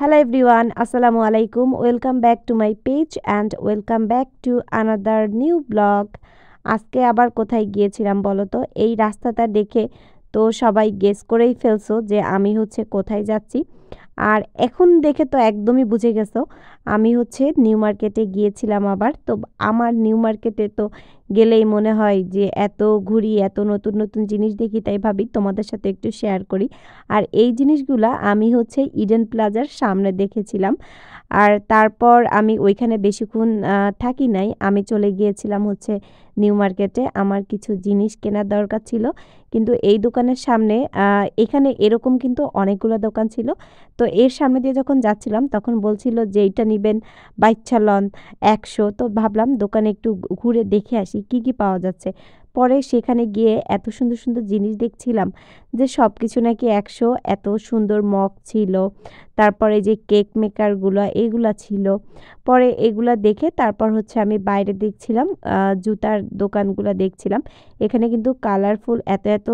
Hello everyone, Assalamu alaikum. Welcome back to my page and welcome back to another new vlog. আজকে আবার কোথায় গিয়েছিলাম বলো তো? এই রাস্তাটা দেখে তো সবাই গেস করেই ফেলছো যে আমি হচ্ছে কোথায় যাচ্ছি। আর এখন দেখে তো একদমই বুঝে গেছো আমি হচ্ছে নিউ মার্কেটে গিয়েছিলাম আবার। তো আমার নিউ মার্কেটে তো গেলেই মনে হয় যে এত ঘুরি, এত নতুন নতুন জিনিস দেখি, তাই ভাবি তোমাদের সাথে একটু শেয়ার করি। আর এই জিনিসগুলা আমি হচ্ছে ইডেন প্লাজার সামনে দেখেছিলাম। আর তারপর আমি ওইখানে বেশিক্ষণ থাকি নাই, আমি চলে গিয়েছিলাম হচ্ছে নিউ মার্কেটে। আমার কিছু জিনিস কেনার দরকার ছিল, কিন্তু এই দোকানের সামনে এখানে এরকম কিন্তু অনেকগুলো দোকান ছিল। তো এর সামনে দিয়ে যখন যাচ্ছিলাম তখন বলছিল যে এইটা নেবেন বাইচ্ছা লন 100। তো ভাবলাম দোকানে একটু ঘুরে দেখে আসি কি কি পাওয়া যাচ্ছে। পরে সেখানে গিয়ে এত সুন্দর সুন্দর জিনিস দেখছিলাম যে সব কিছু নাকি 100। এত সুন্দর মগ ছিল, তারপরে যে কেক মেকারগুলো এগুলা ছিল। পরে এগুলা দেখে তারপর হচ্ছে আমি বাইরে দেখছিলাম, জুতার দোকানগুলো দেখছিলাম। এখানে কিন্তু কালারফুল এত এত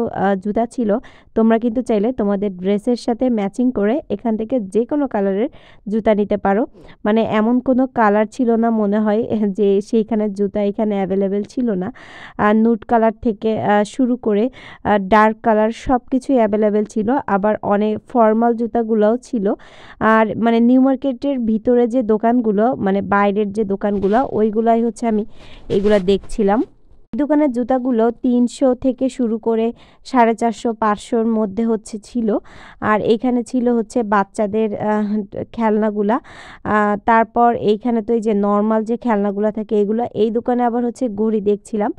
জুতা ছিল। তোমরা কিন্তু চাইলে তোমাদের ড্রেসের সাথে ম্যাচিং করে এখান থেকে যে কোনো কালারের জুতা নিতে পারো। মানে এমন কোনো কালার ছিল না মনে হয় যে সেইখানের জুতা এখানে অ্যাভেলেবেল ছিল না। নুড কালার থেকে শুরু করে ডার্ক কালার সব কিছুই অ্যাভেলেবেল ছিল। আবার অনেক ফর্মাল জুতাগুলোও ছিল। আর মানে নিউ মার্কেটের ভিতরে যে দোকানগুলো, মানে বাইরের যে দোকানগুলো, ওইগুলাই হচ্ছে আমি এগুলা দেখছিলাম। দোকানের জুতাগুলো 300 থেকে শুরু করে 450-500-র মধ্যে হচ্ছে ছিল। আর এইখানে ছিল হচ্ছে বাচ্চাদের খেলনাগুলা। তারপর এইখানে তো এই যে নর্মাল যে খেলনাগুলো থাকে এগুলো। এই দোকানে আবার হচ্ছে ঘড়ি দেখছিলাম,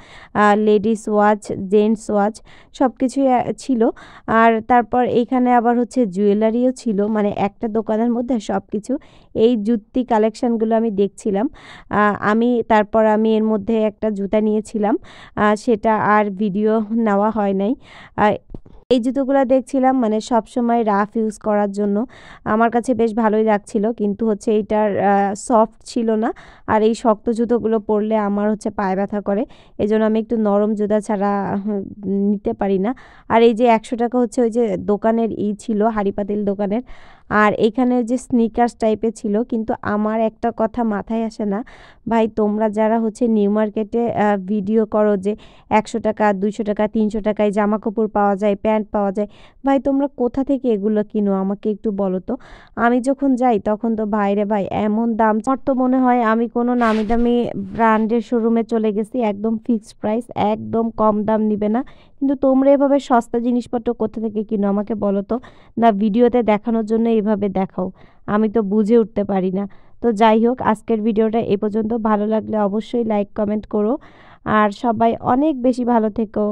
লেডিস ওয়াচ, জেন্টস ওয়াচ সব কিছুই ছিল। আর তারপর এইখানে আবার হচ্ছে জুয়েলারিও ছিল, মানে একটা দোকানের মধ্যে সব কিছু। এই জুতি কালেকশানগুলো আমি দেখছিলাম। তারপর আমি এর মধ্যে একটা জুতা নিয়েছিলাম, সেটা আর ভিডিও নেওয়া হয় নাই। এই জুতোগুলো দেখছিলাম মানে সব সময় রাফ ইউজ করার জন্য আমার কাছে বেশ ভালোই লাগছিল, কিন্তু হচ্ছে এইটার সফট ছিল না। আর এই শক্ত জুতোগুলো পরলে আমার হচ্ছে পায়ে ব্যথা করে, এজন্য আমি একটু নরম জুতা ছাড়া নিতে পারি না। আর এই যে 100 টাকা হচ্ছে ওই যে দোকানের ছিল, হাঁড়ি পাতিল দোকানের। আর এখানে যে স্নিকার্স টাইপের ছিল, কিন্তু আমার একটা কথা মাথায় আসে না ভাই, তোমরা যারা হচ্ছে নিউ মার্কেটে ভিডিও করো যে 100 টাকা, 200 টাকা, 300 টাকায় জামা কাপড় পাওয়া যায়, প্যান্ট পাওয়া যায়, ভাই তোমরা কোথা থেকে এগুলো কিনো আমাকে একটু বলো তো। আমি যখন যাই তখন তো ভাইরে ভাই এমন দাম, আমার তো মনে হয় আমি কোনো নামি দামি ব্র্যান্ডের শোরুমে চলে গেছি, একদম ফিক্সড প্রাইস, একদম কম দাম নিবে না। কিন্তু তোমরা এভাবে সস্তা জিনিসপত্র কোথা থেকে কিনো আমাকে বলো তো। না ভিডিওতে দেখানোর জন্য এভাবে দেখাও, আমি তো বুঝে উঠতে পারি না। তো যাই হোক, আজকের ভিডিওটা এ পর্যন্ত। ভালো লাগলে অবশ্যই লাইক কমেন্ট করো, আর সবাই অনেক বেশি ভালো থেকো।